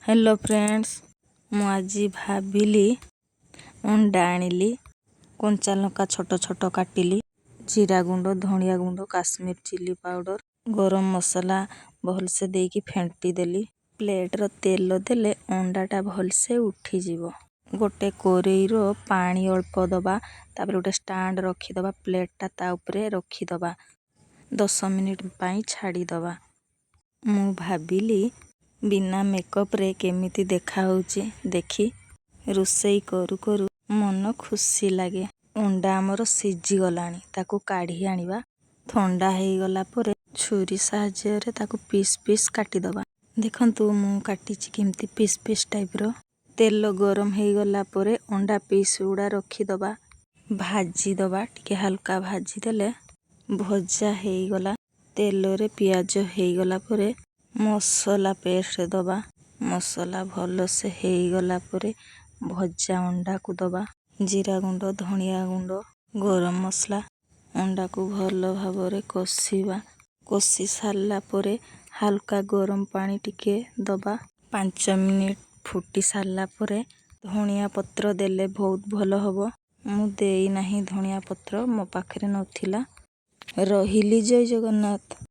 Hello friends, मु आज भाविली अंडा आनिली, कंचा लंका छोट छोट काटिली, जीरा गुंड, धनिया गुंड, काश्मीर चिली पाउडर, गरम मसला भलसे देकी फेंटी देली। प्लेट रो तेल देले अंडाटा भलसे उठी जीवो। गोटे कोरेई रो पानी अल्प दबा, तापर गोटे स्टैंड रखीदबा, प्लेटटा ता उपरे रखीदबा, 10 मिनिट पाई छाड़ी दबा। मु भाविली बिना मेकअप रे केमिति देखा होउची देखी रोषेई करू करू मन खुशी लागे। अंडा हमर सिझी गलानी, ताकू काढ़ी आनिबा। ठंडा हेई गला परे छुरी साहाय्य रे ताकू पीस पीस काटी दबा। देखंतु मु काटिची केमिति पीस पीस टाइप रो। तेल गरम हेई गला परे अंडा पीस उड़ा रखी दबा, भाजी दबा। टिके हल्का भाजी देले भजा हेई गला। तेल रे पियाज हेई गला परे मसला पेस्ट दबा। मसला भल से हेई गला परे भजा अंडा को दबा। जीरा गुंड, धनिया गुंड, गरम मसला अंडा को भल भाबरे कषिबा। कषि सारला परे हल्का गरम पानी टिके दबा। 5 मिनिट फुटी सारला परे धनिया पत्र देले बहुत भल हबो। मु देई नाही धनिया पत्र, मो पाखरे नथिला। रहिली। जय जगन्नाथ।